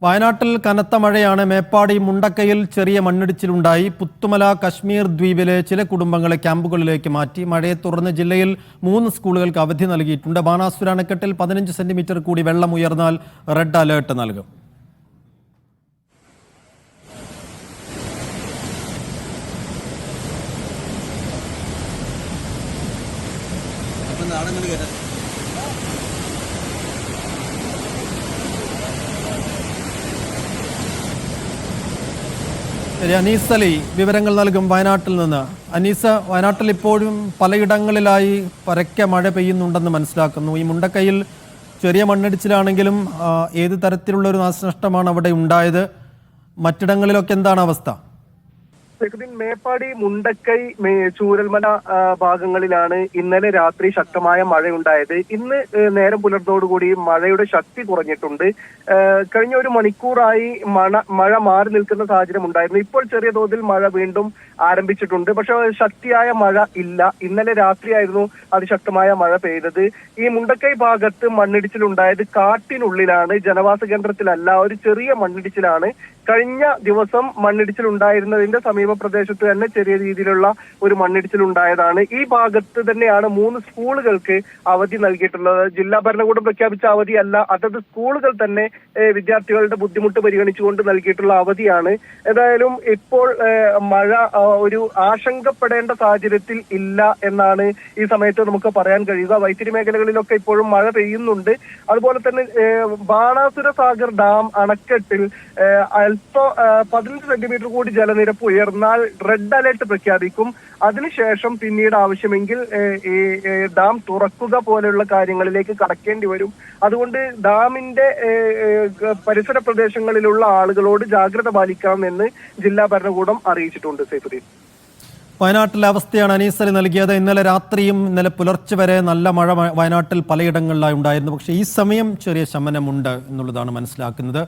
വയനാട്ടിൽ കനത്ത മഴയാണ്. മേപ്പാടി മുണ്ടക്കയിൽ ചെറിയ മണ്ണിടിച്ചിലുണ്ടായി. പുത്തുമല കശ്മീർ ദ്വീപിലെ ചില കുടുംബങ്ങളെ ക്യാമ്പുകളിലേക്ക് മാറ്റി. മഴയെ തുടർന്ന് ജില്ലയിൽ 3 സ്കൂളുകൾക്ക് അവധി നൽകിയിട്ടുണ്ട്. ബാണാസുര അണക്കെട്ടിൽ 15 സെന്റിമീറ്റർ കൂടി വെള്ളം ഉയർന്നാൽ റെഡ് അലേർട്ട് നൽകും. അനീസ് അലി വിവരങ്ങൾ നൽകും വയനാട്ടിൽ നിന്ന്. അനീസ്, വയനാട്ടിൽ ഇപ്പോഴും പലയിടങ്ങളിലായി പരക്കെ മഴ പെയ്യുന്നുണ്ടെന്ന് മനസ്സിലാക്കുന്നു. ഈ മുണ്ടക്കയിൽ ചെറിയ മണ്ണിടിച്ചിലാണെങ്കിലും ഏത് തരത്തിലുള്ള ഒരു നാശനഷ്ടമാണ് അവിടെ ഉണ്ടായത്? മറ്റിടങ്ങളിലൊക്കെ എന്താണ് അവസ്ഥ? മേപ്പാടി മുണ്ടക്കൈ ചൂരൽമല ഭാഗങ്ങളിലാണ് ഇന്നലെ രാത്രി ശക്തമായ മഴയുണ്ടായത്. ഇന്ന് നേരം പുലർന്നതോടുകൂടി മഴയുടെ ശക്തി കുറഞ്ഞിട്ടുണ്ട്. കഴിഞ്ഞ ഒരു മണിക്കൂറായി മഴ മാറി നിൽക്കുന്ന സാഹചര്യം ഉണ്ടായിരുന്നു. ഇപ്പോൾ ചെറിയ തോതിൽ മഴ വീണ്ടും ആരംഭിച്ചിട്ടുണ്ട്. പക്ഷെ ശക്തിയായ മഴ ഇല്ല. ഇന്നലെ രാത്രിയായിരുന്നു അതിശക്തമായ മഴ പെയ്തത്. ഈ മുണ്ടക്കൈ ഭാഗത്ത് മണ്ണിടിച്ചിലുണ്ടായത് കാട്ടിനുള്ളിലാണ്, ജനവാസ കേന്ദ്രത്തിലല്ല. ഒരു ചെറിയ മണ്ണിടിച്ചിലാണ്. കഴിഞ്ഞ ദിവസം മണ്ണിടിച്ചിൽ ഉണ്ടായിരുന്നതിന്റെ സമീപ പ്രദേശത്ത് തന്നെ ചെറിയ രീതിയിലുള്ള ഒരു മണ്ണിടിച്ചിൽ ഉണ്ടായതാണ്. ഈ ഭാഗത്ത് തന്നെയാണ് 3 സ്കൂളുകൾക്ക് അവധി നൽകിയിട്ടുള്ളത്. ജില്ലാ ഭരണകൂടം പ്രഖ്യാപിച്ച അവധിയല്ല, അതത് സ്കൂളുകൾ തന്നെ വിദ്യാർത്ഥികളുടെ ബുദ്ധിമുട്ട് പരിഗണിച്ചുകൊണ്ട് നൽകിയിട്ടുള്ള അവധിയാണ്. ഏതായാലും ഇപ്പോൾ മഴ ഒരു ആശങ്കപ്പെടേണ്ട സാഹചര്യത്തിൽ ഇല്ല എന്നാണ് ഈ സമയത്ത് നമുക്ക് പറയാൻ കഴിയുക. വൈത്തിരി മേഖലകളിലൊക്കെ ഇപ്പോഴും മഴ പെയ്യുന്നുണ്ട്. അതുപോലെ തന്നെ ബാണാസുര സാഗർ ഡാം അണക്കെട്ടിൽ 15 സെന്റിമീറ്റർ കൂടി ജലനിരപ്പ് ഉയർന്നാൽ റെഡ് അലേർട്ട് പ്രഖ്യാപിക്കും. അതിനുശേഷം പിന്നീട് ആവശ്യമെങ്കിൽ ഈ ഡാം തുറക്കുക പോലെയുള്ള കാര്യങ്ങളിലേക്ക് കടക്കേണ്ടി വരും. അതുകൊണ്ട് ഡാമിന്റെ പരിസര പ്രദേശങ്ങളിലുള്ള ആളുകളോട് ജാഗ്രത പാലിക്കാമെന്ന് ജില്ലാ ഭരണകൂടം അറിയിച്ചിട്ടുണ്ട്. സൈഫുദ്ദീൻ, വയനാട്ടിലെ അവസ്ഥയാണ് അനീസ് അലി നൽകിയത്. ഇന്നലെ രാത്രിയും ഇന്നലെ പുലർച്ചെ വരെ നല്ല മഴ വയനാട്ടിൽ പലയിടങ്ങളിലായി ഉണ്ടായിരുന്നു. പക്ഷേ ഈ സമയം ചെറിയ ശമനമുണ്ട് എന്നുള്ളതാണ് മനസ്സിലാക്കുന്നത്.